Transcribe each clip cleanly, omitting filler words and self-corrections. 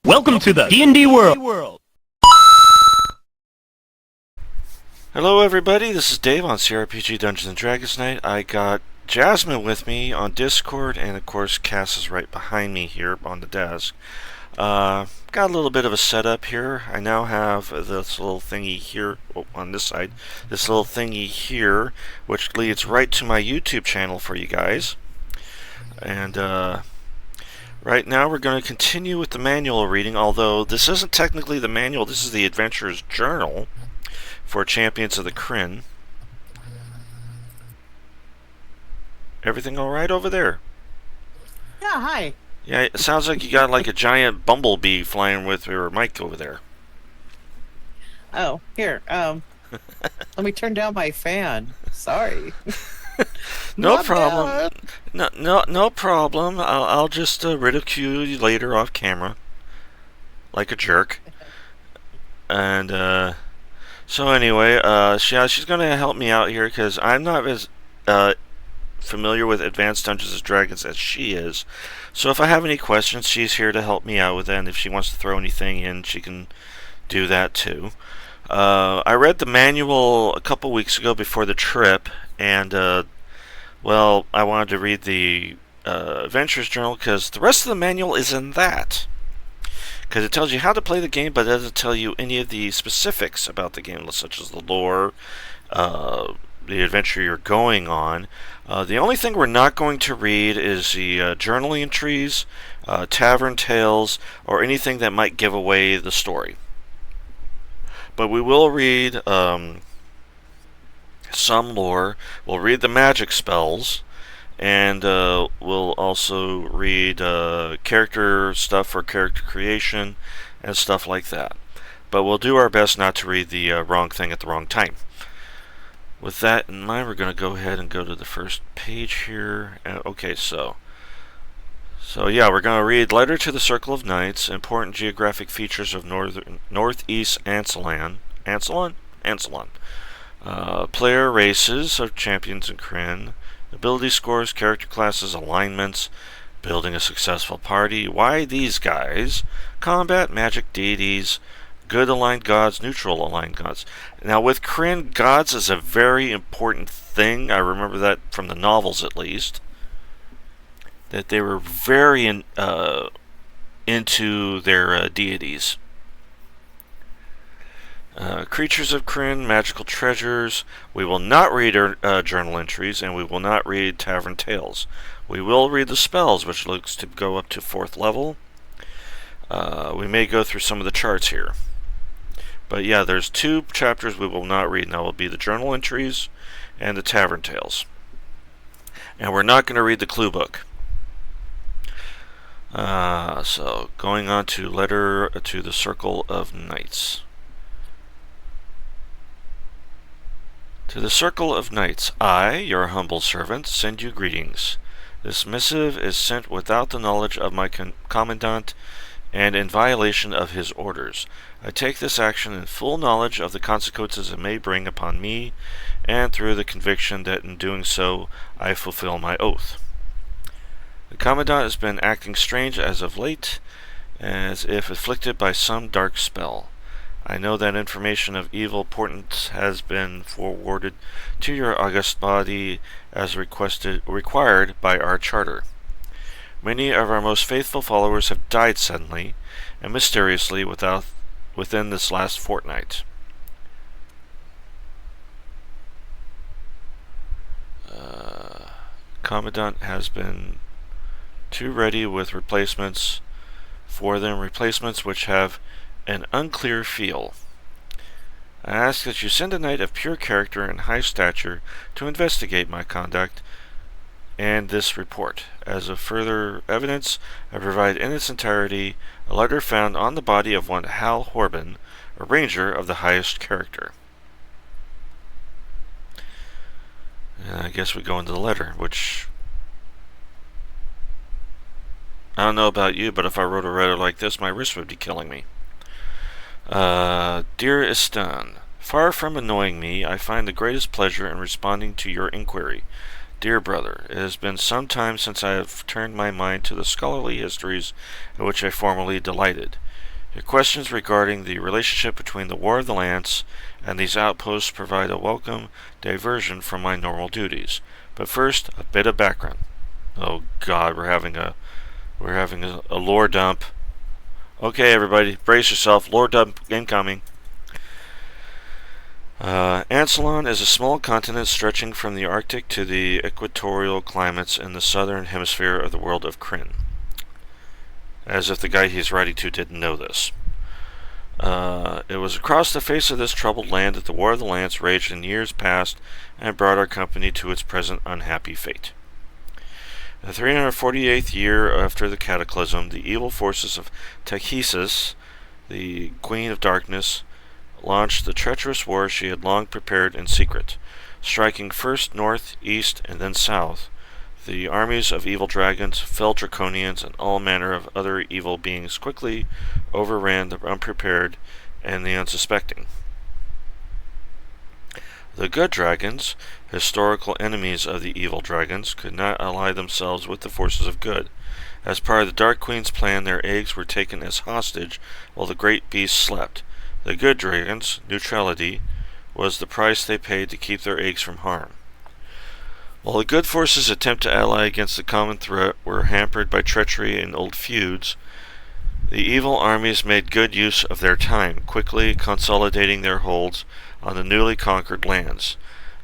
Welcome to the D&D world. Hello everybody, this is Dave on CRPG Dungeons & Dragons Night. I got Jasmine with me on Discord, and of course Cass is right behind me here on the desk. Got a little bit of a setup here. I now have this little thingy here on this side, this little thingy here, which leads right to my YouTube channel for you guys. And right now we're going to continue with the manual reading, although this isn't technically the manual, this is the Adventurer's Journal for Champions of the Krynn. Everything alright over there? Yeah, hi. Yeah, it sounds like you got like a giant bumblebee flying with your mic over there. Oh, here. Let me turn down my fan. Sorry. No problem. No problem. I'll just ridicule you later off camera, like a jerk. And so anyway, she's gonna help me out here because I'm not as familiar with Advanced Dungeons & Dragons as she is. So if I have any questions, she's here to help me out with that, and if she wants to throw anything in, she can do that too. I read the manual a couple weeks ago before the trip, and well, I wanted to read the Adventurer's Journal because the rest of the manual is in that. Because it tells you how to play the game, but it doesn't tell you any of the specifics about the game, such as the lore, the adventure you're going on. The only thing we're not going to read is the journal entries, tavern tales, or anything that might give away the story. But we will read some lore, we'll read the magic spells, and we'll also read character stuff for character creation and stuff like that. But we'll do our best not to read the wrong thing at the wrong time. With that in mind, we're going to go ahead and go to the first page here. Okay, so yeah, we're going to read Letter to the Circle of Knights, important geographic features of Northeast Ancelon. Player races of champions and Krynn, ability scores, character classes, alignments, building a successful party, why these guys, combat, magic, deities, good aligned gods, neutral aligned gods. Now with Krynn, gods is a very important thing. I remember that from the novels at least, that they were very into their deities. Creatures of Krynn, magical treasures. We will not read journal entries, and we will not read tavern tales. We will read the spells, which looks to go up to 4th level. We may go through some of the charts here. But yeah, there's 2 chapters we will not read, and that will be the journal entries and the tavern tales. And we're not going to read the clue book. So, going on to Letter to the Circle of Knights. To the Circle of Knights, I, your humble servant, send you greetings. This missive is sent without the knowledge of my commandant and in violation of his orders. I take this action in full knowledge of the consequences it may bring upon me, and through the conviction that in doing so I fulfill my oath. The commandant has been acting strange as of late, as if afflicted by some dark spell. I know that information of evil portent has been forwarded to your august body as required by our charter. Many of our most faithful followers have died suddenly and mysteriously within this last fortnight. Commandant has been too ready with replacements for them, replacements which have an unclear feel. I ask that you send a knight of pure character and high stature to investigate my conduct and this report. As of further evidence, I provide in its entirety a letter found on the body of one Hal Horben, a ranger of the highest character. And I guess we go into the letter, which I don't know about you, but if I wrote a letter like this, my wrist would be killing me. Dear Istan, far from annoying me, I find the greatest pleasure in responding to your inquiry. Dear brother, it has been some time since I have turned my mind to the scholarly histories in which I formerly delighted. Your questions regarding the relationship between the War of the Lance and these outposts provide a welcome diversion from my normal duties. But first, a bit of background. Oh God, we're having a lore dump. Okay, everybody, brace yourself. Lore dump incoming. Ansalon is a small continent stretching from the Arctic to the equatorial climates in the southern hemisphere of the world of Krynn. As if the guy he's writing to didn't know this. It was across the face of this troubled land that the War of the Lance raged in years past and brought our company to its present unhappy fate. In the 348th year after the Cataclysm, the evil forces of Techesis, the Queen of Darkness, launched the treacherous war she had long prepared in secret. Striking first north, east, and then south, the armies of evil dragons, fell draconians, and all manner of other evil beings quickly overran the unprepared and the unsuspecting. The good dragons, historical enemies of the evil dragons, could not ally themselves with the forces of good. As part of the Dark Queen's plan, their eggs were taken as hostage while the great beasts slept. The good dragons, neutrality, was the price they paid to keep their eggs from harm. While the good forces' attempt to ally against the common threat were hampered by treachery and old feuds, the evil armies made good use of their time, quickly consolidating their holds on the newly conquered lands.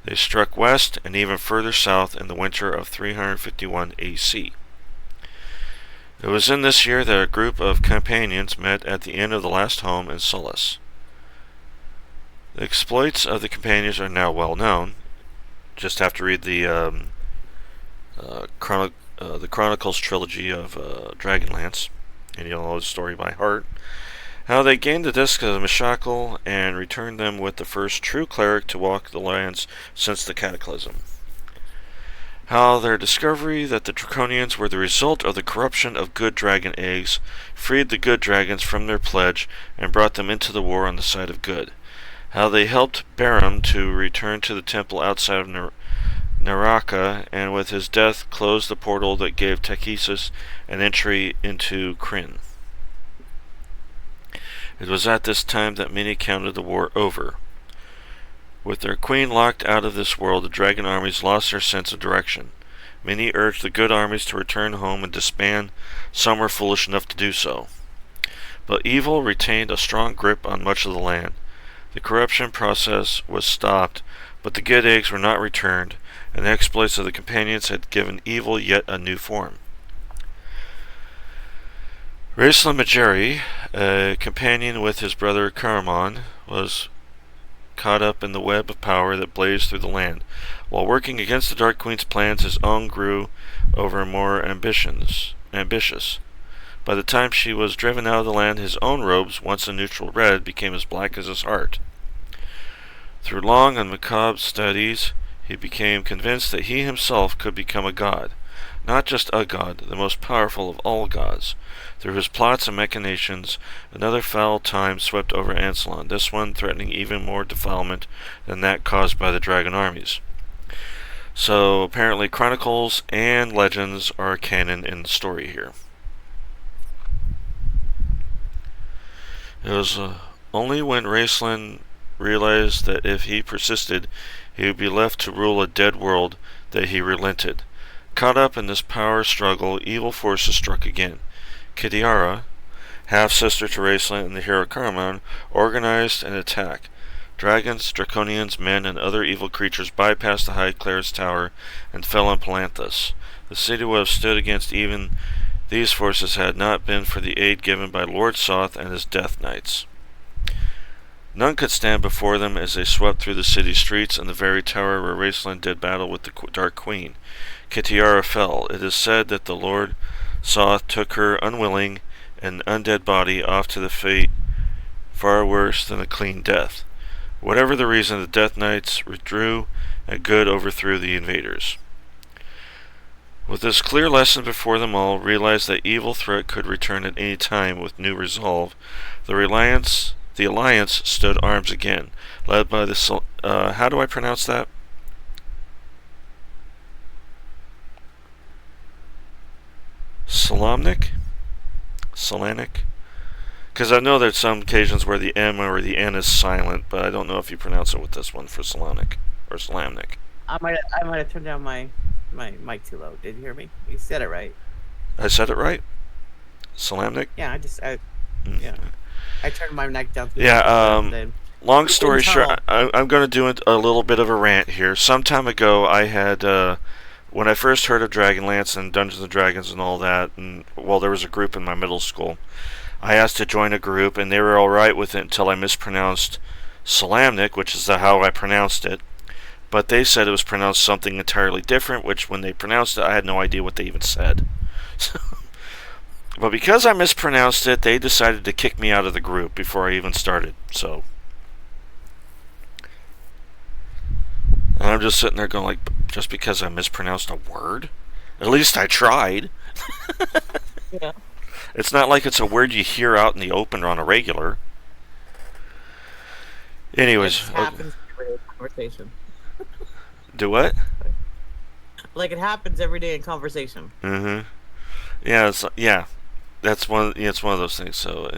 They struck west and even further south in the winter of 351 AC. It was in this year that a group of companions met at the inn of the last home in Solace. The exploits of the companions are now well known. Just have to read the Chronicles trilogy of Dragonlance, and you'll know the story by heart. How they gained the disc of the Meshachal and returned them with the first true cleric to walk the lands since the Cataclysm. How their discovery that the Draconians were the result of the corruption of good dragon eggs freed the good dragons from their pledge and brought them into the war on the side of good. How they helped Barum to return to the temple outside of Naraka, and with his death closed the portal that gave Techesis an entry into Krynn. It was at this time that many counted the war over. With their queen locked out of this world, the dragon armies lost their sense of direction. Many urged the good armies to return home and disband. Some were foolish enough to do so. But evil retained a strong grip on much of the land. The corruption process was stopped, but the good eggs were not returned, and the exploits of the companions had given evil yet a new form. Raistlin Majeri, a companion with his brother Caramon, was caught up in the web of power that blazed through the land. While working against the Dark Queen's plans, his own grew over more ambitious. By the time she was driven out of the land, his own robes, once a neutral red, became as black as his heart. Through long and macabre studies, he became convinced that he himself could become a god. Not just a god, the most powerful of all gods. Through his plots and machinations, another foul time swept over Ansalon, this one threatening even more defilement than that caused by the dragon armies. So, apparently chronicles and legends are canon in the story here. It was only when Raistlin realized that if he persisted, he would be left to rule a dead world that he relented. Caught up in this power struggle, evil forces struck again. Kitiara, half-sister to Raistlin and the hero Caramon, organized an attack. Dragons, draconians, men, and other evil creatures bypassed the High Clerics Tower and fell on Palanthas. The city would have stood against even these forces had it not been for the aid given by Lord Soth and his Death Knights. None could stand before them as they swept through the city streets and the very tower where Raistlin did battle with the Dark Queen. Kitiara fell. It is said that the Lord Soth took her unwilling and undead body off to the fate far worse than a clean death. Whatever the reason, the Death Knights withdrew and good overthrew the invaders. With this clear lesson before them all, realized that evil threat could return at any time with new resolve, the Alliance stood arms again, led by the how do I pronounce that? Solanic? Because I know there's some occasions where the M or the N is silent, but I don't know if you pronounce it with this one for Solanic or Solamnic. I might have turned down my mic too low. Did you hear me? You said it right. I said it right? Solamnic? Yeah, yeah. I turned my mic down too Yeah, low. Then long story short, I'm going to do a little bit of a rant here. Some time ago, I had, when I first heard of Dragonlance and Dungeons & Dragons and all that, and well, there was a group in my middle school, I asked to join a group, and they were alright with it until I mispronounced Solamnic, which is how I pronounced it. But they said it was pronounced something entirely different, which when they pronounced it, I had no idea what they even said. But because I mispronounced it, they decided to kick me out of the group before I even started. So, and I'm just sitting there going like, just because I mispronounced a word? At least I tried. Yeah. It's not like it's a word you hear out in the open or on a regular. Anyways. It happens every day in conversation. Do what? Like it happens every day in conversation. Mm-hmm. Yeah, yeah. That's one. Yeah, it's one of those things. So,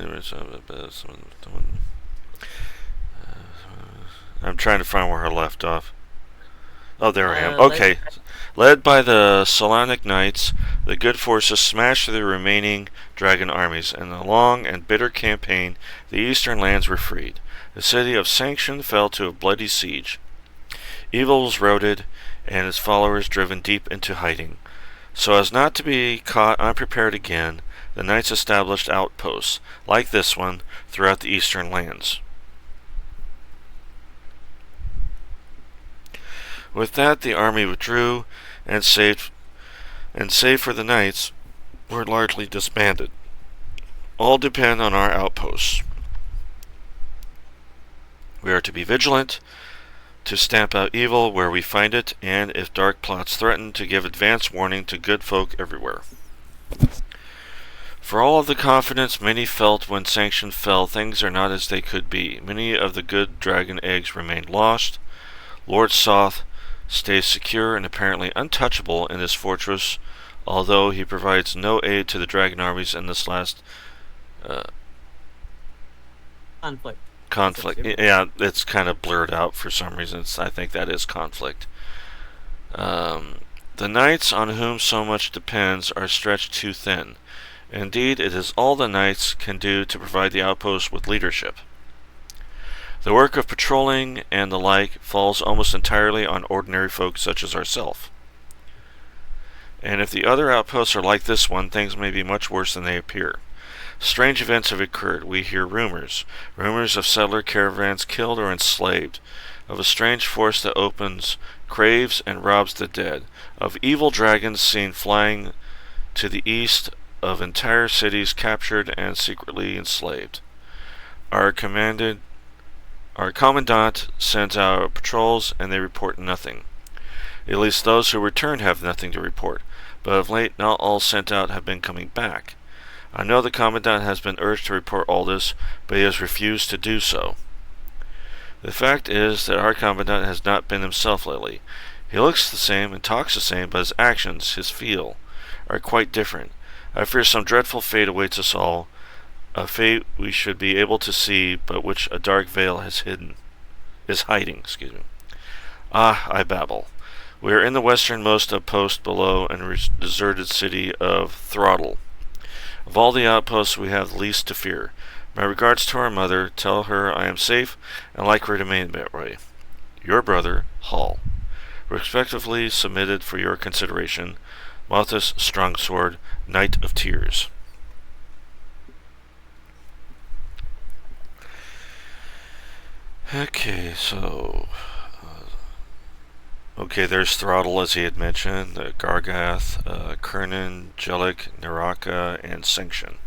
I'm trying to find where I left off. Oh, there I am. Okay. Led by the Solanic Knights, the good forces smashed the remaining dragon armies. In a long and bitter campaign, the eastern lands were freed. The city of Sanction fell to a bloody siege. Evil was routed, and its followers driven deep into hiding. So as not to be caught unprepared again, the knights established outposts, like this one, throughout the eastern lands. With that, the army withdrew, and save for the knights, were largely disbanded. All depend on our outposts. We are to be vigilant, to stamp out evil where we find it, and if dark plots threaten, to give advance warning to good folk everywhere. For all of the confidence many felt when Sanction fell, things are not as they could be. Many of the good dragon eggs remained lost. Lord Soth stays secure and apparently untouchable in his fortress, although he provides no aid to the dragon armies in this last conflict. Yeah, it's kind of blurred out for some reason. I think that is conflict. The knights on whom so much depends are stretched too thin. Indeed, it is all the knights can do to provide the outpost with leadership. The work of patrolling and the like falls almost entirely on ordinary folk such as ourselves. And if the other outposts are like this one, things may be much worse than they appear. Strange events have occurred. We hear rumors of settler caravans killed or enslaved, of a strange force that opens, craves, and robs the dead, of evil dragons seen flying to the east, of entire cities captured and secretly enslaved. Our commandant sends out patrols, and they report nothing. At least those who return have nothing to report, but of late not all sent out have been coming back. I know the Commandant has been urged to report all this, but he has refused to do so. The fact is that our Commandant has not been himself lately. He looks the same and talks the same, but his actions, his feel, are quite different. I fear some dreadful fate awaits us all, a fate we should be able to see, but which a dark veil is hiding. Ah, I babble. We are in the westernmost outpost below a deserted city of Throttle. Of all the outposts, we have the least to fear. My regards to our mother. Tell her I am safe and like her to remain that way. Your brother, Hall. Respectively submitted for your consideration, Malthus Strongsword, Knight of Tears. Okay, so... there's Throttle, as he had mentioned, Gargath, Krynn, Jellic, Naraka, and Sanction.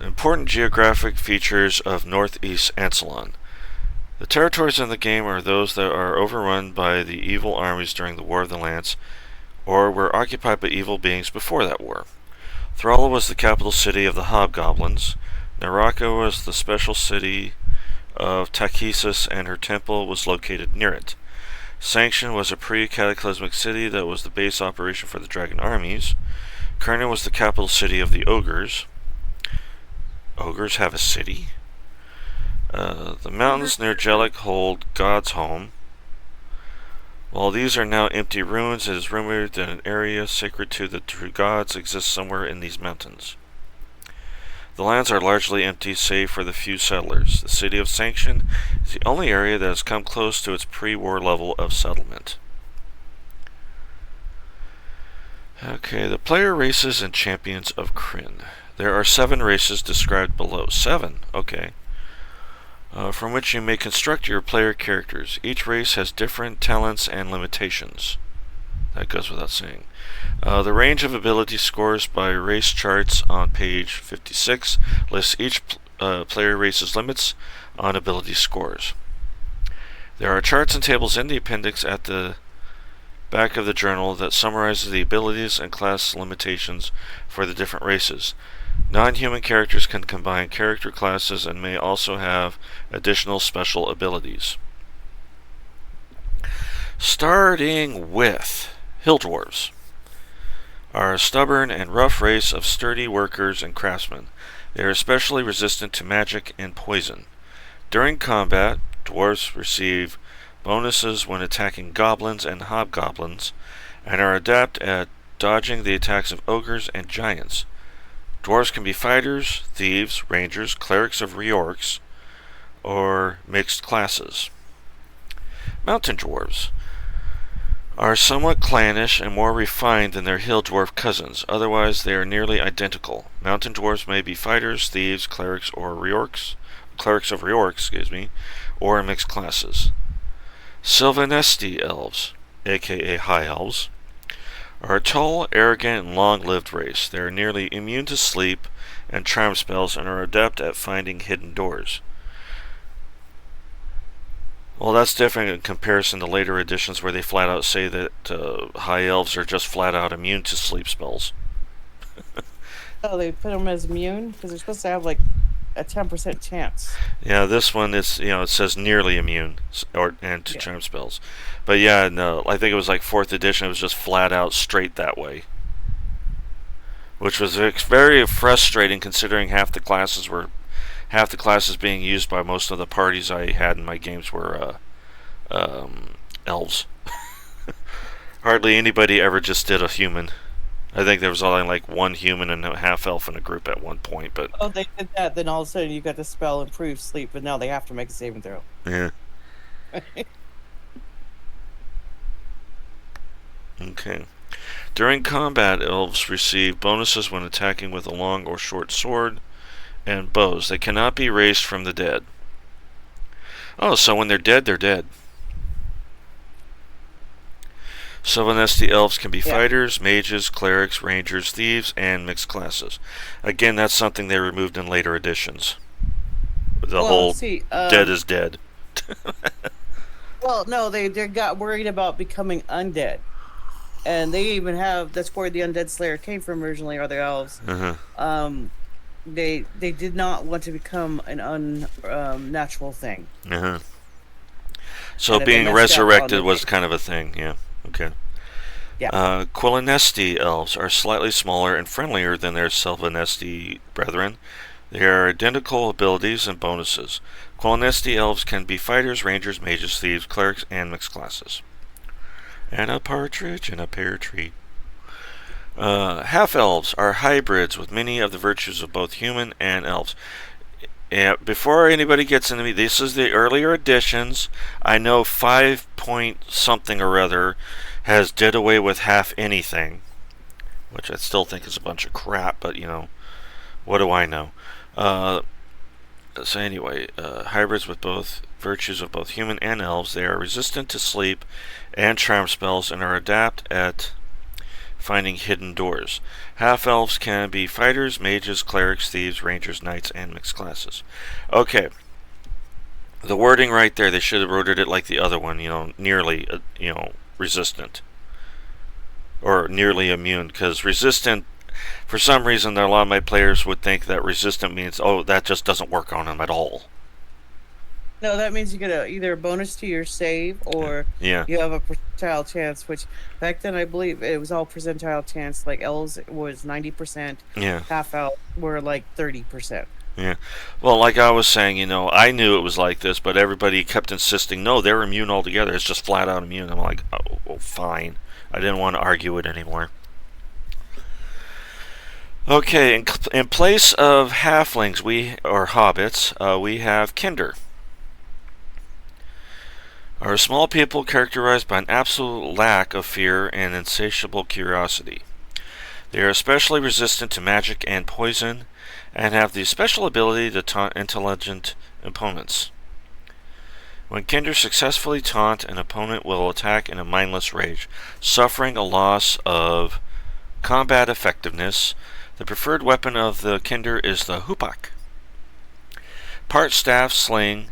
Important geographic features of northeast Ansalon. The territories in the game are those that are overrun by the evil armies during the War of the Lance, or were occupied by evil beings before that war. Throttle was the capital city of the Hobgoblins. Naraka was the special city of Takhisis, and her temple was located near it. Sanction was a pre-cataclysmic city that was the base operation for the dragon armies. Krynn was the capital city of the ogres. Ogres have a city? The mountains near Jellic hold God's home. While these are now empty ruins, it is rumored that an area sacred to the true gods exists somewhere in these mountains. The lands are largely empty, save for the few settlers. The city of Sanction is the only area that has come close to its pre-war level of settlement. Okay, the player races and champions of Krynn. There are 7 races described below. 7, okay. From which you may construct your player characters. Each race has different talents and limitations. That goes without saying. The range of ability scores by race charts on page 56 lists each player race's limits on ability scores. There are charts and tables in the appendix at the back of the journal that summarizes the abilities and class limitations for the different races. Non-human characters can combine character classes and may also have additional special abilities. Starting with Hill Dwarves are a stubborn and rough race of sturdy workers and craftsmen. They are especially resistant to magic and poison. During combat, dwarves receive bonuses when attacking goblins and hobgoblins, and are adept at dodging the attacks of ogres and giants. Dwarves can be fighters, thieves, rangers, clerics of reorcs, or mixed classes. Mountain dwarves are somewhat clannish and more refined than their hill dwarf cousins. Otherwise, they are nearly identical. Mountain dwarves may be fighters, thieves, clerics of reorcs, or mixed classes. Sylvanesti elves, aka high elves, are a tall, arrogant, and long-lived race. They are nearly immune to sleep and charm spells and are adept at finding hidden doors. Well, that's different in comparison to later editions where they flat out say that high elves are just flat out immune to sleep spells. Oh, they put them as immune because they're supposed to have like a 10% chance. Yeah, this one is, it says nearly immune and to charm spells. But yeah, no, I think it was like 4th edition, it was just flat out straight that way. Which was very frustrating considering half the classes being used by most of the parties I had in my games were elves. Hardly anybody ever just did a human. I think there was only like one human and a half elf in a group at one point, but... Oh, they did that, then all of a sudden you got the spell improve sleep, but now they have to make a saving throw. Yeah. Okay. During combat, elves receive bonuses when attacking with a long or short sword and bows. They cannot be raised from the dead. Oh, so when they're dead, they're dead. Sylvanesti elves can be fighters, mages, clerics, rangers, thieves, and mixed classes. Again, that's something they removed in later editions. The whole dead is dead. Well, no, they got worried about becoming undead. And they even have, that's where the Undead Slayer came from originally, are the elves. Uh-huh. They did not want to become an unnatural thing. Uh-huh. So being resurrected was kind of a thing, yeah. Okay. Yeah. Quillanesti elves are slightly smaller and friendlier than their Sylvanesti brethren. They are identical abilities and bonuses. Quillanesti elves can be fighters, rangers, mages, thieves, clerics, and mixed classes. And a partridge in a pear tree. Half-elves are hybrids with many of the virtues of both human and elves. Before anybody gets into me, this is the earlier editions. I know 5 point something or other has did away with half anything, which I still think is a bunch of crap, but what do I know? So anyway, hybrids with both virtues of both human and elves. They are resistant to sleep and charm spells and are adept at finding hidden doors. Half-elves can be fighters, mages, clerics, thieves, rangers, knights, and mixed classes. Okay. The wording right there, they should have worded it like the other one, nearly, resistant. Or nearly immune, because resistant, for some reason, a lot of my players would think that resistant means, oh, that just doesn't work on them at all. No, that means you get either a bonus to your save or Yeah, you have a percentile chance. Which back then I believe it was all percentile chance. Like elves was 90%, yeah, half elves were like 30%. yeah. Well, like I was saying, I knew it was like this, but everybody kept insisting, no, they're immune altogether. It's just flat out immune. I'm like, oh, well, fine. I didn't want to argue it anymore. Okay, in place of halflings, or hobbits, we have kinder. Are a small people characterized by an absolute lack of fear and insatiable curiosity. They are especially resistant to magic and poison, and have the special ability to taunt intelligent opponents. When kinder successfully taunt, an opponent will attack in a mindless rage, suffering a loss of combat effectiveness. The preferred weapon of the kinder is the hoopak. Part staff sling,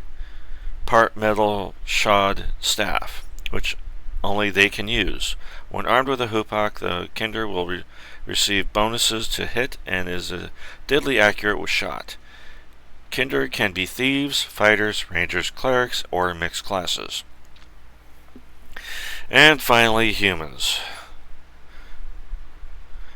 part metal shod staff, which only they can use. When armed with a hoopak, the kinder will receive bonuses to hit and is deadly accurate with shot. Kinder can be thieves, fighters, rangers, clerics, or mixed classes. And finally, humans.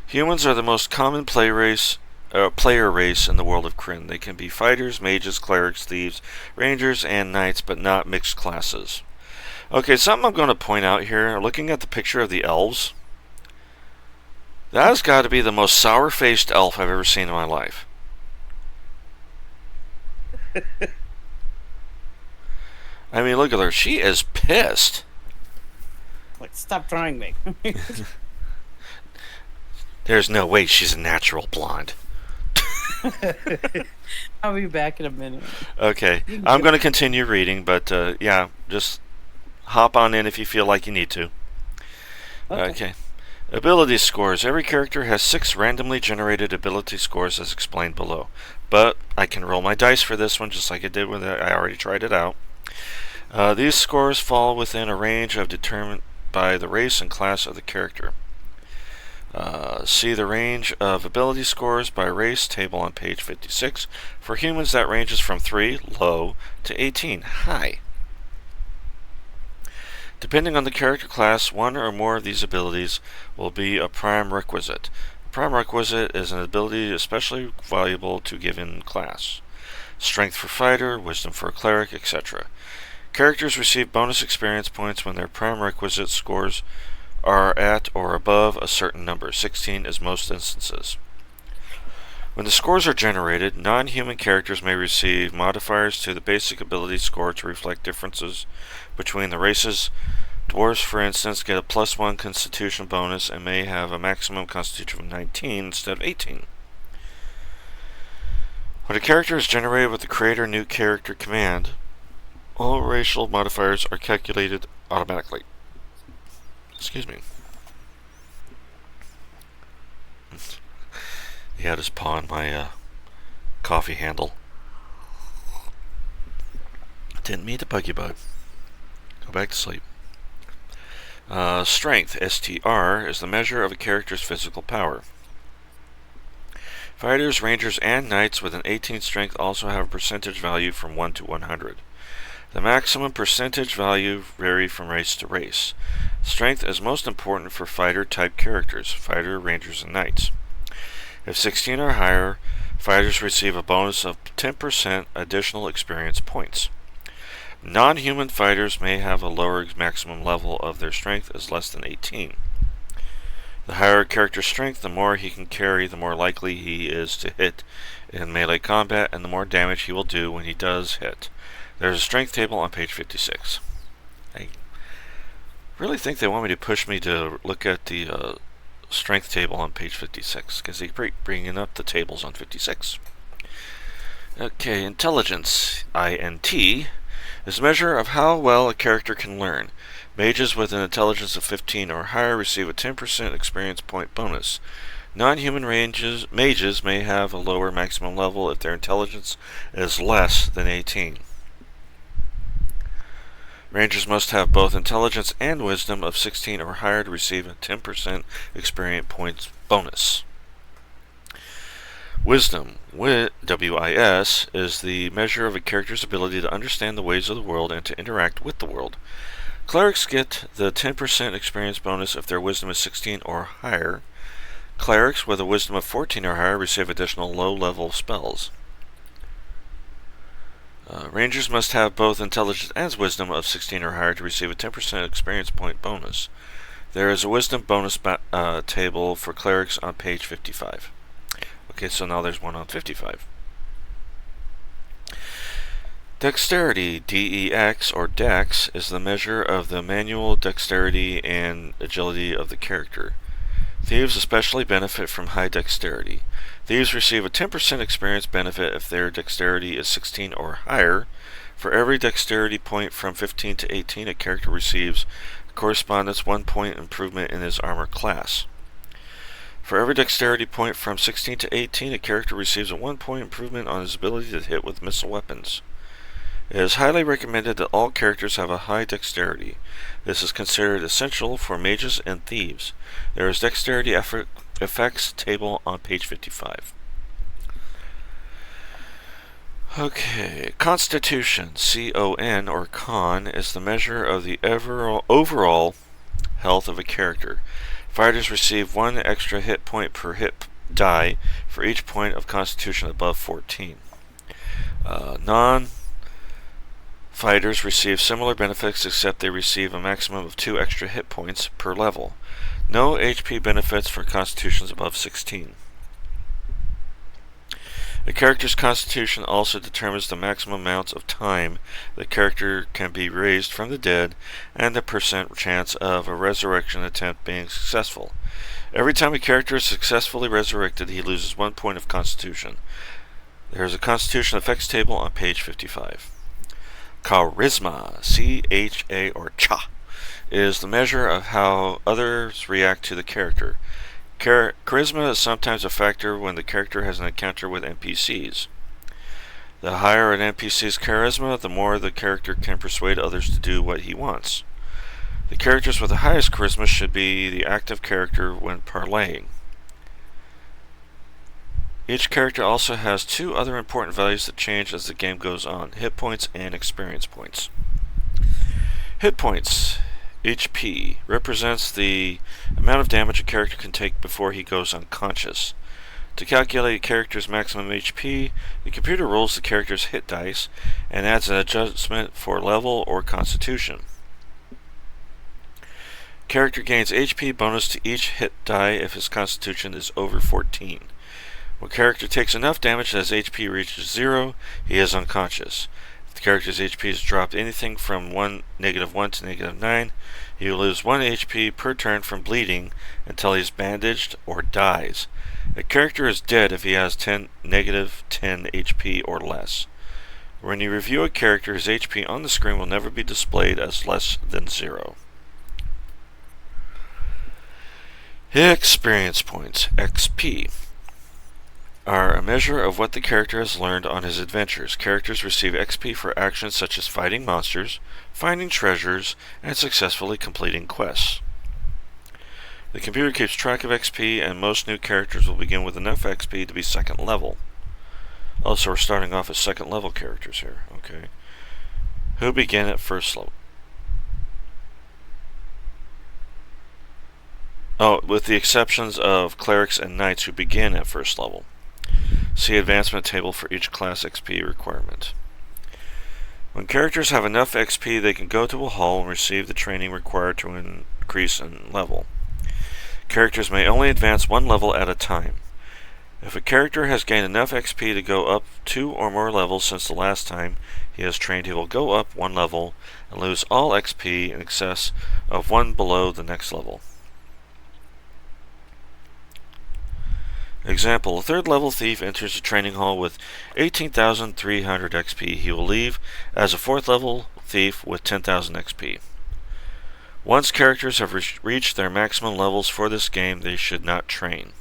Humans are the most common player race in the world of Krynn. They can be fighters, mages, clerics, thieves, rangers, and knights, but not mixed classes. Okay, something I'm going to point out here, looking at the picture of the elves, that has got to be the most sour-faced elf I've ever seen in my life. I mean, look at her. She is pissed. Like, stop trying me. There's no way she's a natural blonde. I'll be back in a minute. Okay, I'm going to continue reading, but yeah, just hop on in if you feel like you need to. Okay. Ability scores. Every character has 6 randomly generated ability scores as explained below. But I can roll my dice for this one just like I did when I already tried it out. These scores fall within a range of determined by the race and class of the character. See the range of ability scores by race table on page 56. For humans, that ranges from 3, low, to 18, high. Depending on the character class, one or more of these abilities will be a prime requisite. A prime requisite is an ability especially valuable to a given class. Strength for fighter, wisdom for a cleric, etc. Characters receive bonus experience points when their prime requisite scores are at or above a certain number. 16 is most instances. When the scores are generated, non-human characters may receive modifiers to the basic ability score to reflect differences between the races. Dwarves, for instance, get a +1 constitution bonus and may have a maximum constitution of 19 instead of 18. When a character is generated with the Create or New Character command, all racial modifiers are calculated automatically. Excuse me. He had his paw on my coffee handle. Didn't mean to bug you, bud. Go back to sleep. Strength, STR, is the measure of a character's physical power. Fighters, rangers, and knights with an 18 strength also have a percentage value from 1 to 100. The maximum percentage value vary from race to race. Strength is most important for fighter-type characters, fighter, rangers, and knights. If 16 or higher, fighters receive a bonus of 10% additional experience points. Non-human fighters may have a lower maximum level of their strength as less than 18. The higher a character's strength, the more he can carry, the more likely he is to hit in melee combat, and the more damage he will do when he does hit. There's a strength table on page 56. I really think they want me to push me to look at the strength table on page 56, because they keep bringing up the tables on 56. Okay, intelligence, INT, is a measure of how well a character can learn. Mages with an intelligence of 15 or higher receive a 10% experience point bonus. Non-human mages may have a lower maximum level if their intelligence is less than 18. Rangers must have both intelligence and wisdom of 16 or higher to receive a 10% experience points bonus. Wisdom, W-I-S, is the measure of a character's ability to understand the ways of the world and to interact with the world. Clerics get the 10% experience bonus if their wisdom is 16 or higher. Clerics with a wisdom of 14 or higher receive additional low-level spells. Rangers must have both intelligence and wisdom of 16 or higher to receive a 10% experience point bonus. There is a wisdom bonus table for clerics on page 55. Okay, so now there's one on 55. Dexterity, DEX, or Dex, is the measure of the manual dexterity and agility of the character. Thieves especially benefit from high dexterity. Thieves receive a 10% experience benefit if their dexterity is 16 or higher. For every dexterity point from 15 to 18, a character receives a correspondence 1 point improvement in his armor class. For every dexterity point from 16 to 18, a character receives a 1 point improvement on his ability to hit with missile weapons. It is highly recommended that all characters have a high dexterity. This is considered essential for mages and thieves. There is dexterity effects table on page 55. Okay, Constitution, C-O-N, or Con, is the measure of the overall health of a character. Fighters receive 1 extra hit point per hit die for each point of Constitution above 14. Non-fighters receive similar benefits except they receive a maximum of 2 extra hit points per level. No HP benefits for Constitutions above 16. A character's Constitution also determines the maximum amounts of time the character can be raised from the dead and the % chance of a resurrection attempt being successful. Every time a character is successfully resurrected, he loses 1 point of Constitution. There is a Constitution effects table on page 55. Charisma, C-H-A, or Cha, is the measure of how others react to the character. Charisma is sometimes a factor when the character has an encounter with NPCs. The higher an NPC's charisma, the more the character can persuade others to do what he wants. The characters with the highest charisma should be the active character when parlaying. Each character also has 2 other important values that change as the game goes on: hit points and experience points. Hit points, HP, represents the amount of damage a character can take before he goes unconscious. To calculate a character's maximum HP, the computer rolls the character's hit dice and adds an adjustment for level or constitution. Character gains HP bonus to each hit die if his constitution is over 14. When character takes enough damage that his HP reaches 0, he is unconscious. If the character's HP is dropped anything from -1 to -9, he will lose 1 HP per turn from bleeding until he is bandaged or dies. A character is dead if he has -10 HP or less. When you review a character, his HP on the screen will never be displayed as less than 0. Experience points, XP, are a measure of what the character has learned on his adventures. Characters receive XP for actions such as fighting monsters, finding treasures, and successfully completing quests. The computer keeps track of XP, and most new characters will begin with enough XP to be 2nd level. Also, we're starting off as 2nd level characters here, okay? Who begin at 1st level? Oh, with the exceptions of clerics and knights who begin at 1st level. See advancement table for each class XP requirement. When characters have enough XP, they can go to a hall and receive the training required to increase in level. Characters may only advance 1 level at a time. If a character has gained enough XP to go up 2 or more levels since the last time he has trained, he will go up 1 level and lose all XP in excess of 1 below the next level. Example, a 3rd level thief enters a training hall with 18,300 XP. He will leave as a 4th level thief with 10,000 XP. Once characters have reached their maximum levels for this game, they should not train.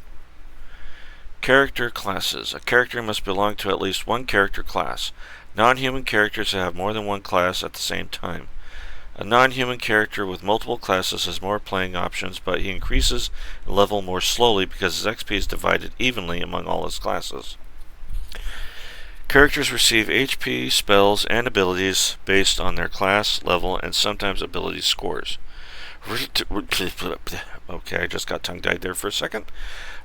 Character classes. A character must belong to at least 1 character class. Non-human characters have more than 1 class at the same time. A non-human character with multiple classes has more playing options, but he increases level more slowly because his XP is divided evenly among all his classes. Characters receive HP, spells, and abilities based on their class, level, and sometimes ability scores. Okay, I just got tongue-tied there for a second.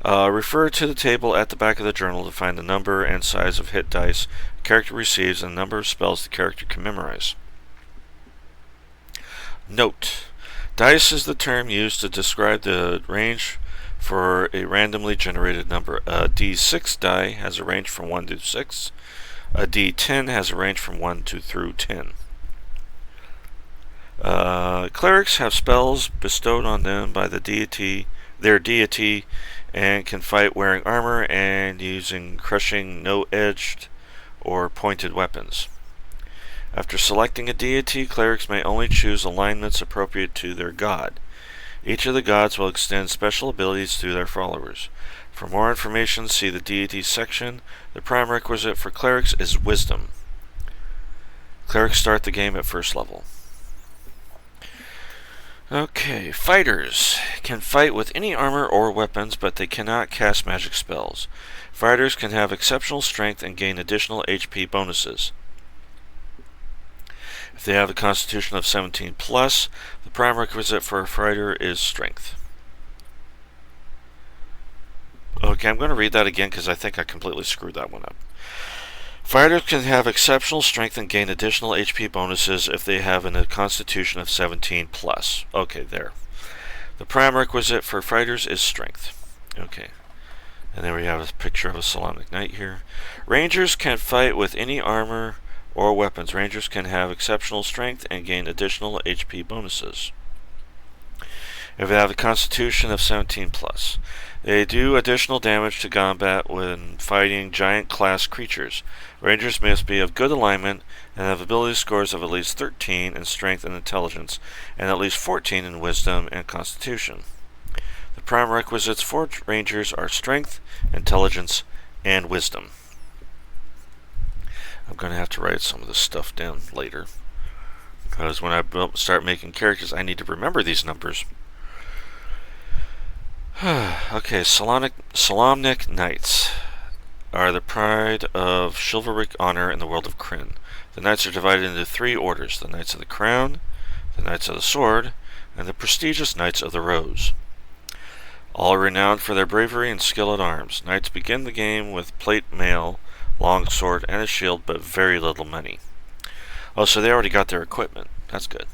Refer to the table at the back of the journal to find the number and size of hit dice the character receives and the number of spells the character can memorize. Note: dice is the term used to describe the range for a randomly generated number. A D6 die has a range from 1 to 6. A D10 has a range from 1 to through 10. Clerics have spells bestowed on them by their deity, and can fight wearing armor and using crushing, no-edged, or pointed weapons. After selecting a deity, clerics may only choose alignments appropriate to their god. Each of the gods will extend special abilities to their followers. For more information, see the deities section. The prime requisite for clerics is wisdom. Clerics start the game at first level. Okay, fighters can fight with any armor or weapons, but they cannot cast magic spells. Fighters can have exceptional strength and gain additional HP bonuses. If they have a constitution of 17 plus, the prime requisite for a fighter is strength. Okay, I'm going to read that again because I think I completely screwed that one up. Fighters can have exceptional strength and gain additional HP bonuses if they have a constitution of 17 plus. Okay, there. The prime requisite for fighters is strength. Okay. And then we have a picture of a Solomonic Knight here. Rangers can fight with any armor or weapons. Rangers can have exceptional strength and gain additional HP bonuses if they have a constitution of 17 plus. They do additional damage to combat when fighting giant class creatures. Rangers must be of good alignment and have ability scores of at least 13 in strength and intelligence, and at least 14 in wisdom and constitution. The prime requisites for rangers are strength, intelligence, and wisdom. I'm going to have to write some of this stuff down later, because when I start making characters, I need to remember these numbers. Okay, Solomonic Knights are the pride of chivalric honor in the world of Krynn. The knights are divided into 3 orders: the Knights of the Crown, the Knights of the Sword, and the prestigious Knights of the Rose. All renowned for their bravery and skill at arms, knights begin the game with plate mail, long sword, and a shield, but very little money. Oh, so they already got their equipment. That's good.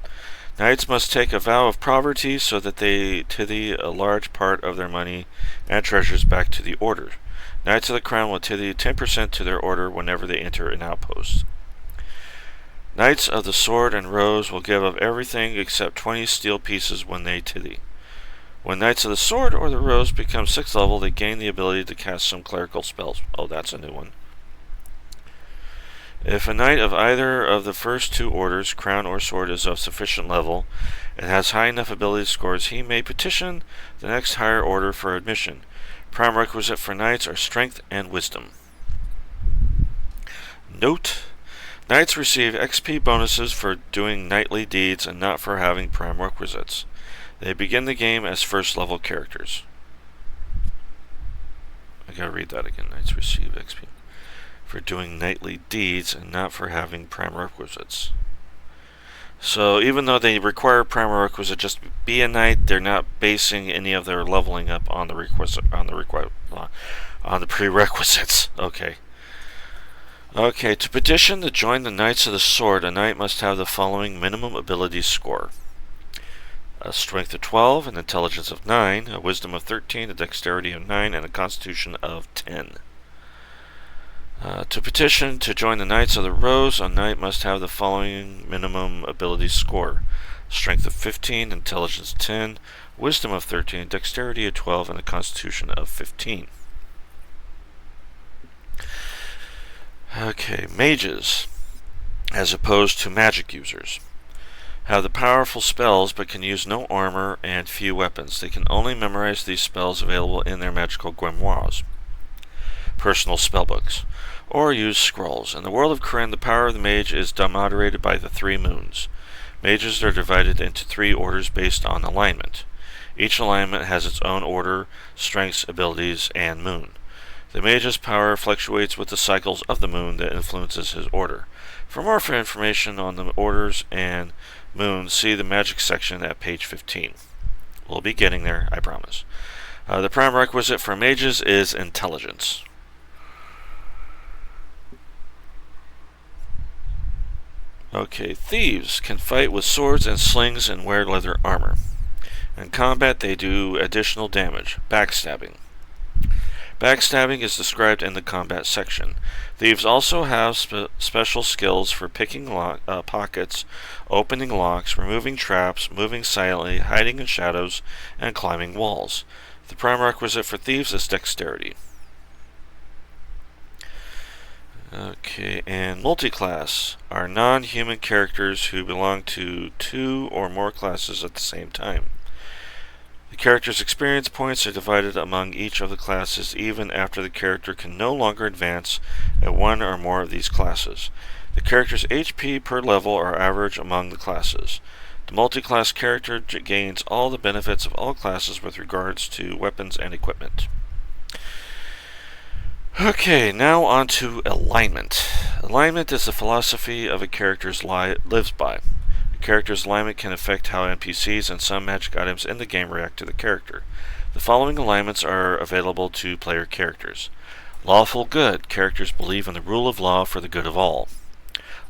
Knights must take a vow of poverty so that they tithe a large part of their money and treasures back to the order. Knights of the Crown will tithe 10% to their order whenever they enter an outpost. Knights of the Sword and Rose will give up everything except 20 steel pieces when they tithe. When Knights of the Sword or the Rose become 6th level, they gain the ability to cast some clerical spells. Oh, that's a new one. If a knight of either of the first 2 orders, Crown or Sword, is of sufficient level and has high enough ability scores, he may petition the next higher order for admission. Prime requisite for knights are strength and wisdom. Note: knights receive XP bonuses for doing knightly deeds and not for having prime requisites. They begin the game as first level characters. I gotta read that again. Knights receive XP for doing knightly deeds and not for having prime requisites. So even though they require prime requisite just to be a knight, they're not basing any of their leveling up on the prerequisites. Okay. Okay, to petition to join the Knights of the Sword, a knight must have the following minimum ability score: a strength of 12, an intelligence of 9, a wisdom of 13, a dexterity of 9, and a constitution of 10. To petition to join the Knights of the Rose, a knight must have the following minimum ability score: strength of 15, intelligence 10, wisdom of 13, dexterity of 12, and a constitution of 15. Okay, mages, as opposed to magic users, have the powerful spells but can use no armor and few weapons. They can only memorize these spells available in their magical grimoires, personal spellbooks, or use scrolls. In the world of Krynn, the power of the mage is moderated by the 3 moons. Mages are divided into 3 orders based on alignment. Each alignment has its own order, strengths, abilities, and moon. The mage's power fluctuates with the cycles of the moon that influences his order. For more information on the orders and moons, see the magic section at page 15. We'll be getting there, I promise. The prime requisite for mages is intelligence. Okay, thieves can fight with swords and slings and wear leather armor. In combat, they do additional damage, backstabbing. Backstabbing is described in the combat section. Thieves also have special skills for picking pockets, opening locks, removing traps, moving silently, hiding in shadows, and climbing walls. The prime requisite for thieves is dexterity. Okay, and multiclass are non-human characters who belong to 2 or more classes at the same time. The character's experience points are divided among each of the classes even after the character can no longer advance at 1 or more of these classes. The character's HP per level are average among the classes. The multi-class character gains all the benefits of all classes with regards to weapons and equipment. Okay, now on to alignment. Alignment is the philosophy of a character's lives by. A character's alignment can affect how NPCs and some magic items in the game react to the character. The following alignments are available to player characters. Lawful good. Characters believe in the rule of law for the good of all.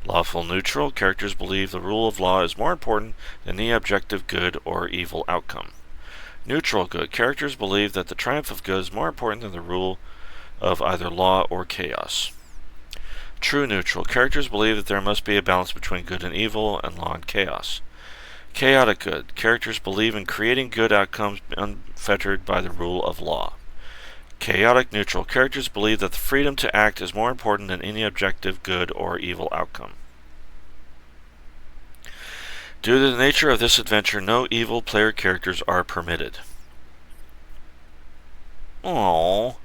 Lawful neutral. Characters believe the rule of law is more important than the objective good or evil outcome. Neutral good. Characters believe that the triumph of good is more important than the rule of either law or chaos. True neutral. Characters believe that there must be a balance between good and evil and law and chaos. Chaotic good. Characters believe in creating good outcomes unfettered by the rule of law. Chaotic neutral. Characters believe that the freedom to act is more important than any objective good or evil outcome. Due to the nature of this adventure, no evil player characters are permitted. Aww.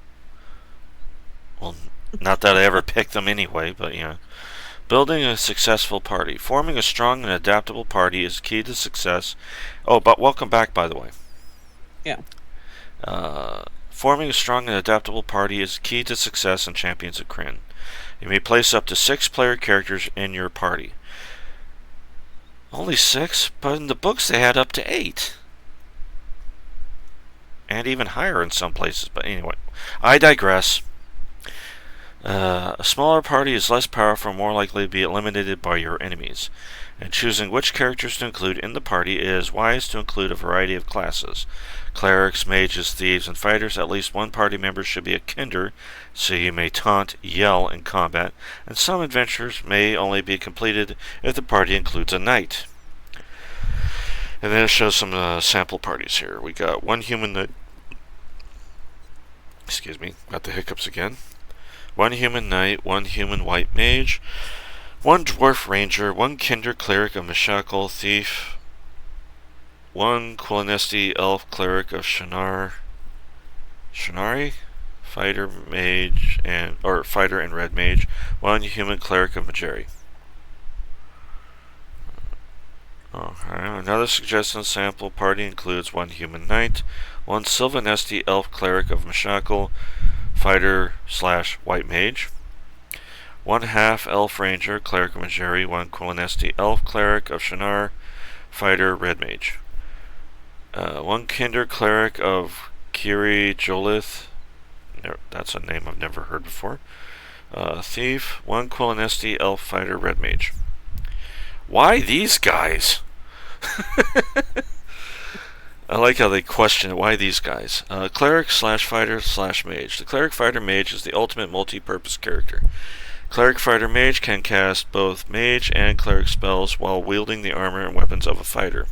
Well, not that I ever picked them anyway, but you know. Building a successful party. Forming a strong and adaptable party is key to success. Oh, but welcome back, by the way. Yeah. Forming a strong and adaptable party is key to success in Champions of Krynn. You may place up to 6 player characters in your party. Only 6? But in the books they had up to 8. And even higher in some places. But anyway, I digress. A smaller party is less powerful and more likely to be eliminated by your enemies. And choosing which characters to include in the party, it is wise to include a variety of classes. Clerics, mages, thieves, and fighters. At least one party member should be a kender, so you may taunt, yell in combat, and some adventures may only be completed if the party includes a knight. And then it shows some sample parties here. We got one human knight. Excuse me, got the hiccups again. One human knight, one human white mage, one dwarf ranger, one kender cleric of Meshakal, thief, one Quillanesti elf cleric of Shannari, fighter mage fighter and red mage, one human cleric of Majeri. Another suggested sample party includes one human knight, one Sylvanesti elf cleric of Meshakal, fighter/white mage, one half elf ranger, cleric of Majeri, one Quillanesti elf cleric of Shannari, fighter, red mage, one kinder cleric of Kiri Jolith, that's a name I've never heard before, thief, one Quillanesti elf fighter, red mage. Why these guys? I like how they question it. Why these guys? Cleric/fighter/mage. The cleric-fighter-mage is the ultimate multi-purpose character. Cleric-fighter-mage can cast both mage and cleric spells while wielding the armor and weapons of a fighter.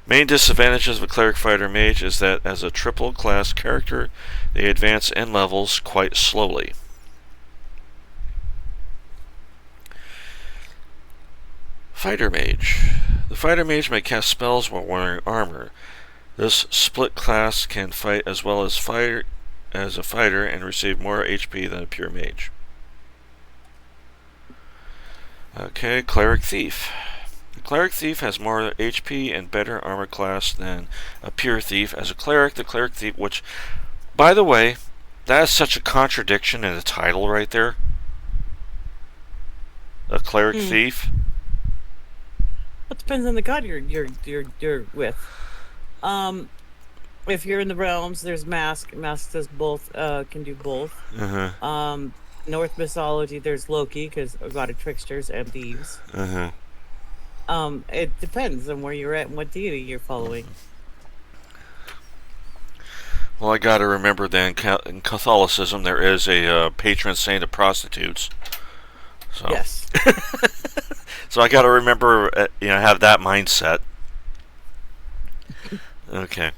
Main disadvantages of a cleric-fighter-mage is that as a triple-class character, they advance in levels quite slowly. Fighter Mage. The Fighter Mage may cast spells while wearing armor. This split class can fight as well as a fighter and receive more HP than a pure mage. Okay, Cleric Thief. A cleric thief has more HP and better armor class than a pure thief. As a cleric, the cleric thief, which, by the way, that is such a contradiction in the title right there. A cleric thief. It depends on the god you're with. If you're in the realms, there's Mask. Mask does both. Can do both. Uh-huh. North mythology, there's Loki, because a god of tricksters and thieves. Uh-huh. It depends on where you're at and what deity you're following. Well, I got to remember that in Catholicism there is a patron saint of prostitutes. So. Yes. So I got to remember, have that mindset. Okay.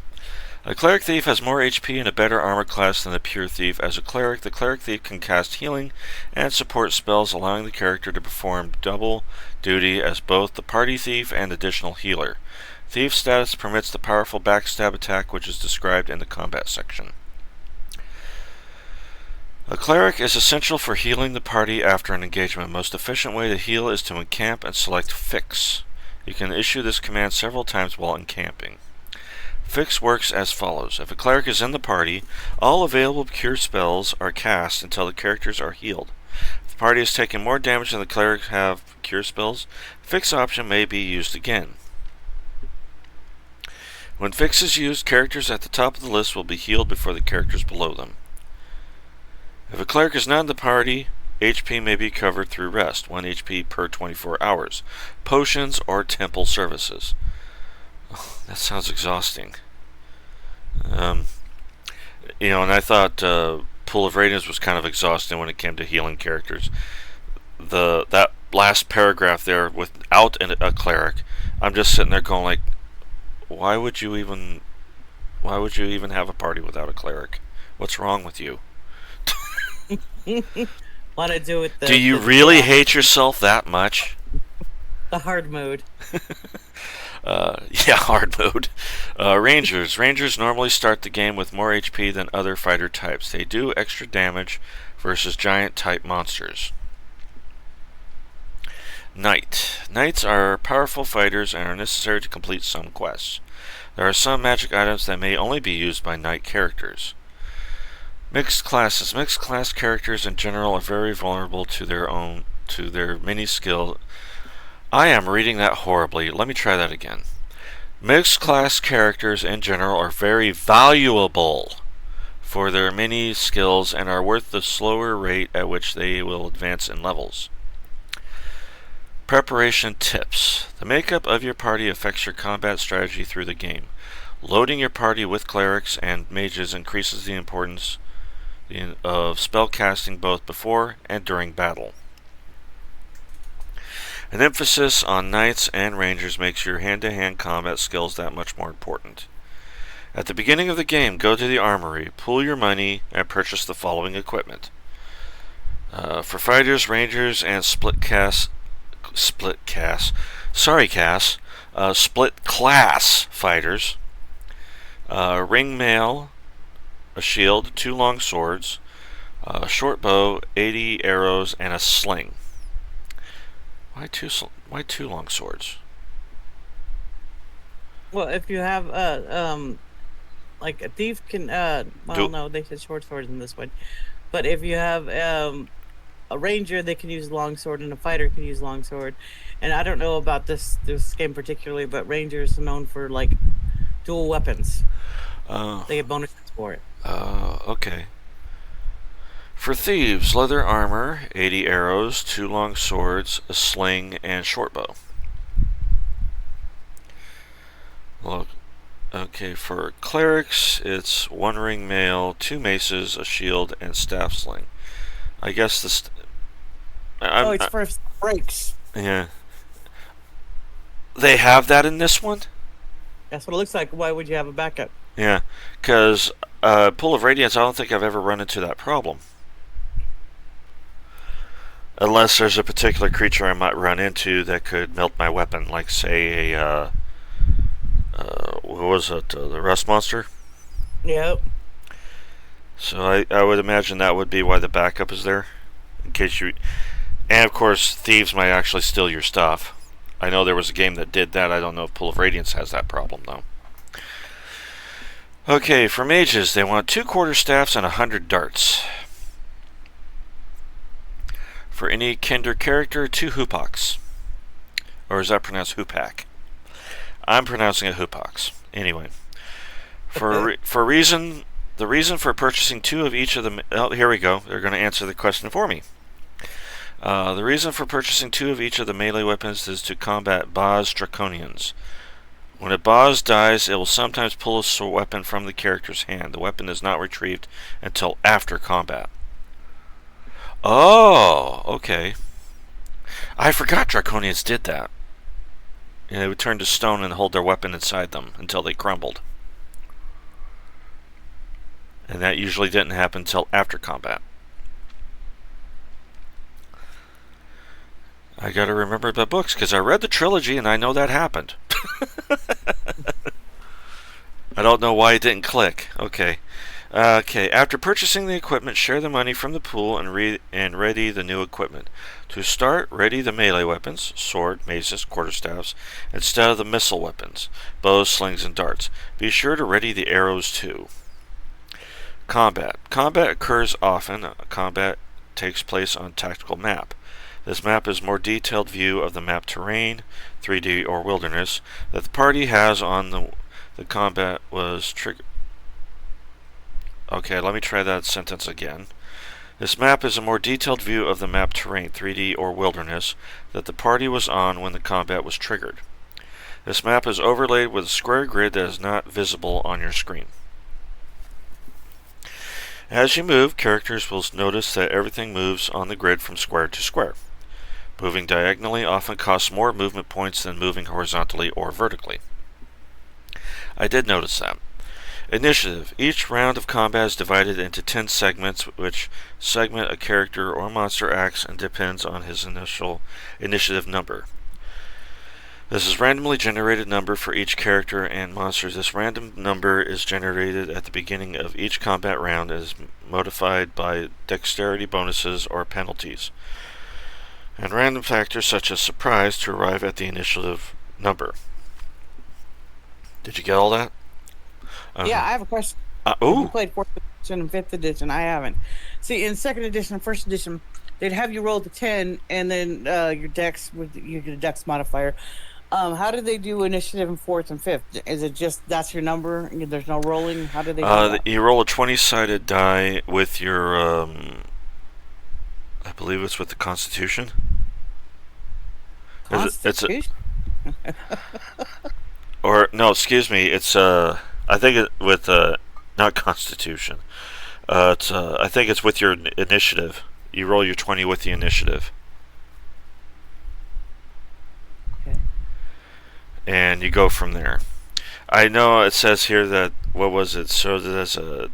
A cleric thief has more HP and a better armor class than a pure thief. As a cleric, the cleric thief can cast healing and support spells, allowing the character to perform double duty as both the party thief and additional healer. Thief status permits the powerful backstab attack, which is described in the combat section. A cleric is essential for healing the party after an engagement. The most efficient way to heal is to encamp and select Fix. You can issue this command several times while encamping. Fix works as follows. If a cleric is in the party, all available cure spells are cast until the characters are healed. If the party has taken more damage than the clerics have cure spells, Fix option may be used again. When Fix is used, characters at the top of the list will be healed before the characters below them. If a cleric is not in the party, HP may be covered through rest, 1 HP per 24 hours, potions, or temple services. Oh, that sounds exhausting. And I thought Pool of Radiance was kind of exhausting when it came to healing characters. That last paragraph there, without a cleric, I'm just sitting there going like, why would you even have a party without a cleric? What's wrong with you? Want to do it? Do you really hate yourself that much? The hard mode. Yeah, hard mode. Rangers. Rangers normally start the game with more HP than other fighter types. They do extra damage versus giant type monsters. Knight. Knights are powerful fighters and are necessary to complete some quests. There are some magic items that may only be used by knight characters. Mixed classes. Mixed class characters in general are very vulnerable to their mini skill. I am reading that horribly. Let me try that again. Mixed class characters in general are very valuable for their mini skills and are worth the slower rate at which they will advance in levels. Preparation tips. The makeup of your party affects your combat strategy through the game. Loading your party with clerics and mages increases the importance of spell casting both before and during battle. An emphasis on knights and rangers makes your hand-to-hand combat skills that much more important. At the beginning of the game, go to the armory, pool your money, and purchase the following equipment. For fighters, rangers, and split class fighters, ring mail, a shield, 2 long swords, a short bow, 80 arrows, and a sling. Why two long swords? Well, if you have like a thief can no, they said short swords in this one. But if you have a ranger, they can use long sword, and a fighter can use long sword. And I don't know about this game particularly, but rangers are known for like dual weapons. They get bonuses for it. Okay. For thieves, leather armor, 80 arrows, 2 long swords, a sling, and short bow. Well, okay, for clerics, it's 1 ring mail, 2 maces, a shield, and staff sling. I guess this. It's for breaks. Yeah. They have that in this one? That's what it looks like. Why would you have a backup? Yeah, because Pool of Radiance, I don't think I've ever run into that problem. Unless there's a particular creature I might run into that could melt my weapon, like say a what was it, the rust monster? Yep. So I would imagine that would be why the backup is there, in case you. And of course, thieves might actually steal your stuff. I know there was a game that did that. I don't know if Pool of Radiance has that problem, though. Okay, for mages, they want 2 quarterstaffs and 100 darts. For any Kinder character, 2 hoopoks. Or is that pronounced hoopak? I'm pronouncing it hoopoks. Anyway. The reason for purchasing 2 of each of the... Oh, here we go. They're going to answer the question for me. The reason for purchasing 2 of each of the melee weapons is to combat boss draconians. When a boss dies, it will sometimes pull a weapon from the character's hand. The weapon is not retrieved until after combat. Oh, okay. I forgot draconians did that. And they would turn to stone and hold their weapon inside them until they crumbled. And that usually didn't happen until after combat. I gotta remember the books, because I read the trilogy and I know that happened. I don't know why it didn't click. Okay. After purchasing the equipment, share the money from the pool and ready the new equipment. To start, ready the melee weapons, sword, maces, quarterstaffs, instead of the missile weapons, bows, slings, and darts. Be sure to ready the arrows too. Combat. Combat occurs often. Combat takes place on a tactical map. This map is a more detailed view of the map terrain, 3D or wilderness, that the party has on the combat was triggered. Okay, let me try that sentence again. This map is a more detailed view of the map terrain, 3D or wilderness, that the party was on when the combat was triggered. This map is overlaid with a square grid that is not visible on your screen. As you move, characters will notice that everything moves on the grid from square to square. Moving diagonally often costs more movement points than moving horizontally or vertically. I did notice that. Initiative. Each round of combat is divided into 10 segments, which segment a character or monster acts and depends on his initial initiative number. This is randomly generated number for each character and monsters. This random number is generated at the beginning of each combat round and is modified by dexterity bonuses or penalties, and random factors such as surprise to arrive at the initiative number. Did you get all that? Yeah, I have a question. You played 4th edition and 5th edition. I haven't. See, in 2nd edition and 1st edition, they'd have you roll the 10, and then your dex with your dex modifier. How do they do initiative in 4th and 5th? Is it just that's your number? There's no rolling. How do they do that? You roll a 20-sided die with your. I believe it's with the Constitution. Constitution? Or no, excuse me. It's I think it with not Constitution. I think it's with your initiative. You roll your 20 with the initiative. Okay. And you go from there. I know it says here that what was it? So there's a.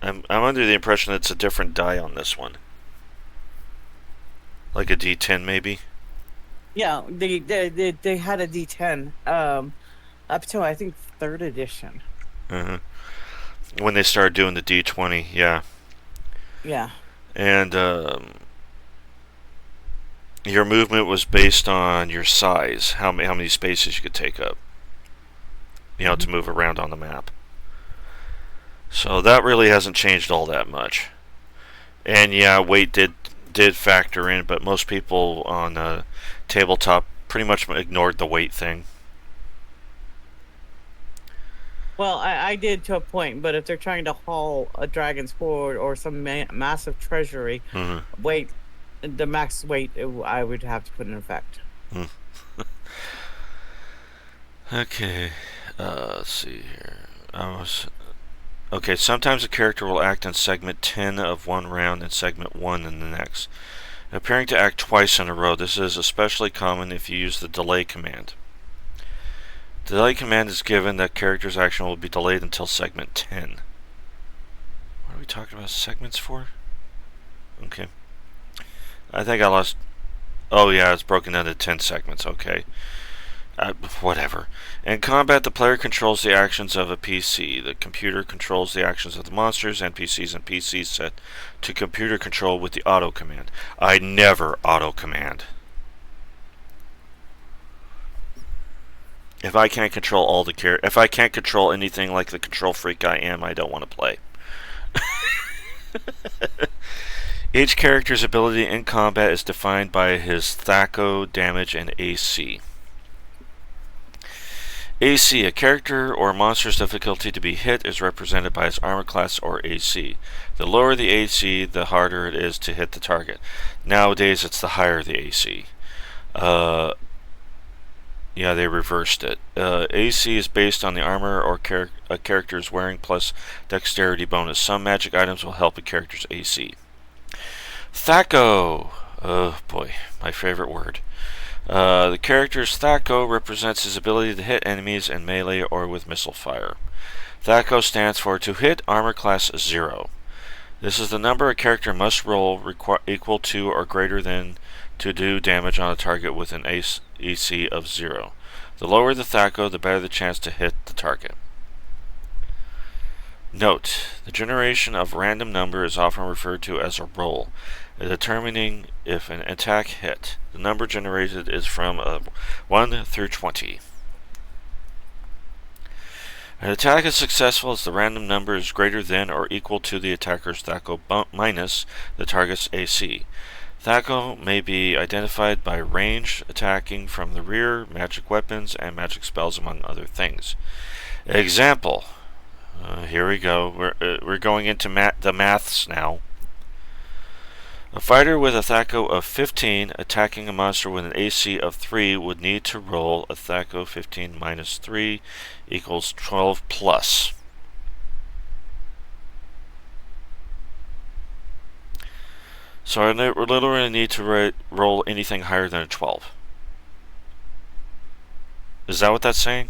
I'm under the impression it's a different die on this one. Like a D10 maybe. Yeah, they had a D10 up to I think 3rd edition. When they started doing the D20, yeah. Yeah. And your movement was based on your size, how many spaces you could take up, to move around on the map. So that really hasn't changed all that much. And yeah, weight did factor in, but most people on tabletop pretty much ignored the weight thing. Well, I did to a point, but if they're trying to haul a dragon's hoard or some massive treasury, weight, the max weight, I would have to put in effect. Okay, let's see here. Okay, sometimes a character will act in segment 10 of one round and segment 1 in the next, appearing to act twice in a row. This is especially common if you use the delay command. The delay command is given that character's action will be delayed until segment 10. What are we talking about segments for? Okay. I think I lost... Oh yeah, it's broken into 10 segments, okay. Whatever. In combat, the player controls the actions of a PC. The computer controls the actions of the monsters, NPCs, and PCs set to computer control with the auto command. I never auto command. If I can't control all the if I can't control anything like the control freak I am, I don't want to play. Each character's ability in combat is defined by his THAC0, damage, and AC. AC, a character or monster's difficulty to be hit, is represented by its armor class or AC. The lower the AC, the harder it is to hit the target. Nowadays, it's the higher the AC. Yeah, they reversed it. AC is based on the armor or a character's wearing plus dexterity bonus. Some magic items will help a character's AC. THAC0. Oh boy, my favorite word. The character's THAC0 represents his ability to hit enemies in melee or with missile fire. THAC0 stands for To Hit Armor Class 0. This is the number a character must roll equal to or greater than to do damage on a target with an AC of 0. The lower the THAC0, the better the chance to hit the target. Note, the generation of random number is often referred to as a roll, determining if an attack hit. The number generated is from 1 through 20. An attack is successful as the random number is greater than or equal to the attacker's THAC0 minus the target's AC. THAC0 may be identified by range, attacking from the rear, magic weapons, and magic spells, among other things. Example. Here we go. We're going into the maths now. A fighter with a THAC0 of 15 attacking a monster with an AC of 3 would need to roll a THAC0 15 minus 3 equals 12 plus. So I literally need to roll anything higher than a 12. Is that what that's saying?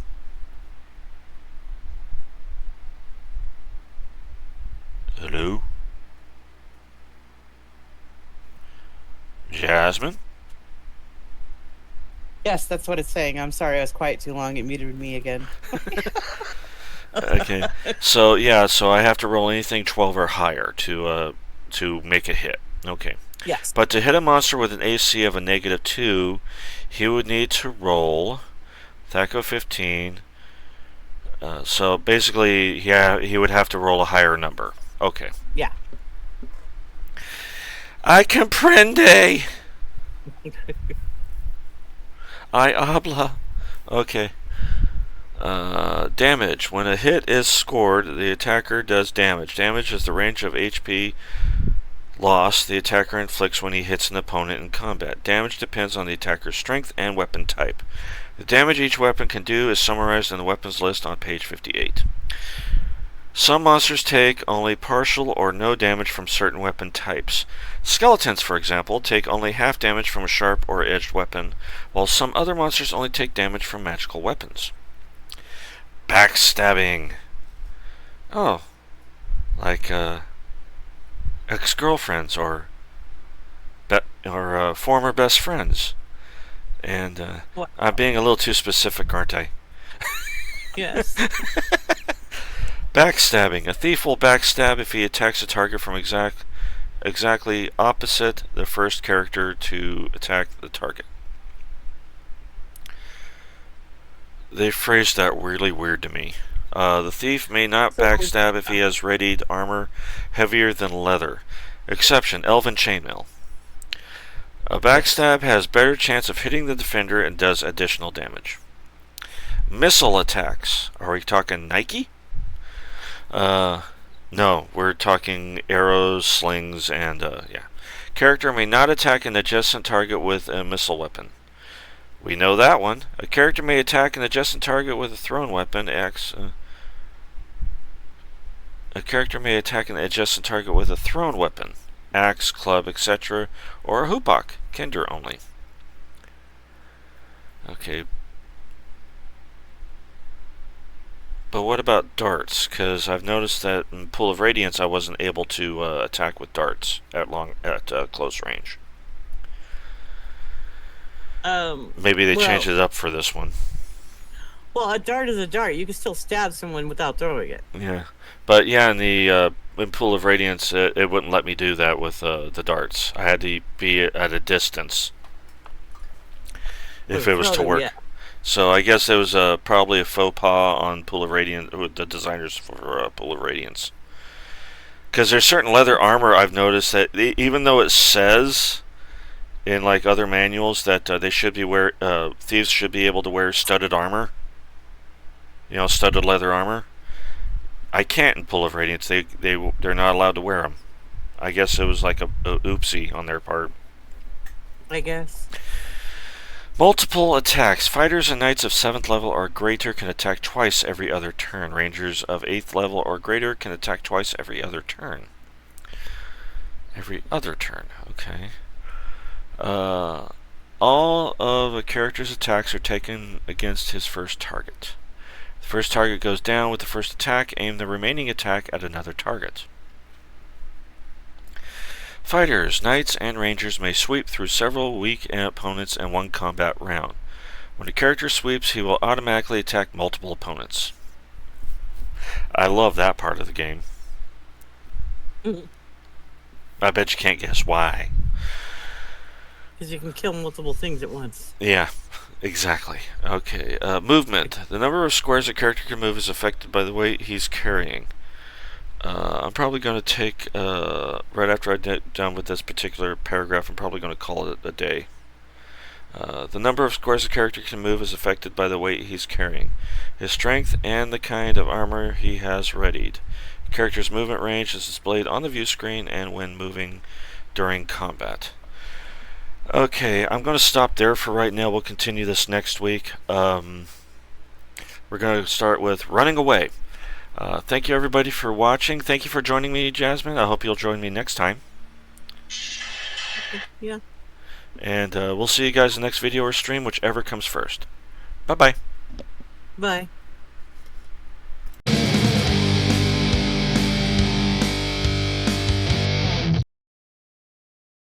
Hello? Jasmine? Yes, that's what it's saying. I'm sorry, I was quiet too long. It muted me again. Okay. So yeah, so I have to roll anything 12 or higher to make a hit. Okay. Yes. But to hit a monster with an AC of a -2, he would need to roll THAC0 15. So basically, yeah, he would have to roll a higher number. Okay. Yeah. I comprende. I habla. Okay. Damage. When a hit is scored, the attacker does damage. Damage is the range of HP loss the attacker inflicts when he hits an opponent in combat. Damage depends on the attacker's strength and weapon type. The damage each weapon can do is summarized in the weapons list on page 58. Some monsters take only partial or no damage from certain weapon types. Skeletons, for example, take only half damage from a sharp or edged weapon, while some other monsters only take damage from magical weapons. Backstabbing. Oh, like ex-girlfriends or former best friends. And I'm being a little too specific, aren't I? Yes. Backstabbing. A thief will backstab if he attacks a target from exactly opposite the first character to attack the target. They phrased that really weird to me. The thief may not backstab if he has readied armor heavier than leather. Exception, elven chainmail. A backstab has better chance of hitting the defender and does additional damage. Missile attacks. Are we talking Nike? No, we're talking arrows, slings, and yeah. Character may not attack an adjacent target with a missile weapon. We know that one. A character may attack an adjacent target with a thrown weapon. A character may attack an adjacent target with a thrown weapon. Axe, club, etc. Or a hupok. Kinder only. Okay. But what about darts? Because I've noticed that in Pool of Radiance I wasn't able to attack with darts at close range. Maybe they changed it up for this one. Well, a dart is a dart. You can still stab someone without throwing it. Yeah, but yeah, in the in Pool of Radiance, it wouldn't let me do that with the darts. I had to be at a distance if it was to work. Yeah. So I guess it was probably a faux pas on Pool of Radiance, the designers for Pool of Radiance. Because there's certain leather armor I've noticed that even though it says in like other manuals that they should be thieves should be able to wear studded armor, studded leather armor. I can't in Pool of Radiance. They're not allowed to wear them. I guess it was like a oopsie on their part. I guess. Multiple attacks. Fighters and knights of 7th level or greater can attack twice every other turn. Rangers of 8th level or greater can attack twice every other turn. Every other turn, okay. All of a character's attacks are taken against his first target. The first target goes down with the first attack. Aim the remaining attack at another target. Fighters, knights, and rangers may sweep through several weak opponents in one combat round. When a character sweeps, he will automatically attack multiple opponents. I love that part of the game. I bet you can't guess why. Because you can kill multiple things at once. Yeah, exactly. Okay, movement. The number of squares a character can move is affected by the weight he's carrying. I'm probably going to take, right after I get done with this particular paragraph, I'm probably going to call it a day. The number of squares a character can move is affected by the weight he's carrying, his strength, and the kind of armor he has readied. The character's movement range is displayed on the view screen and when moving during combat. Okay, I'm going to stop there for right now. We'll continue this next week. We're going to start with running away. Thank you everybody for watching. Thank you for joining me, Jasmine. I hope you'll join me next time. Yeah. And we'll see you guys in the next video or stream, whichever comes first. Bye-bye. Bye.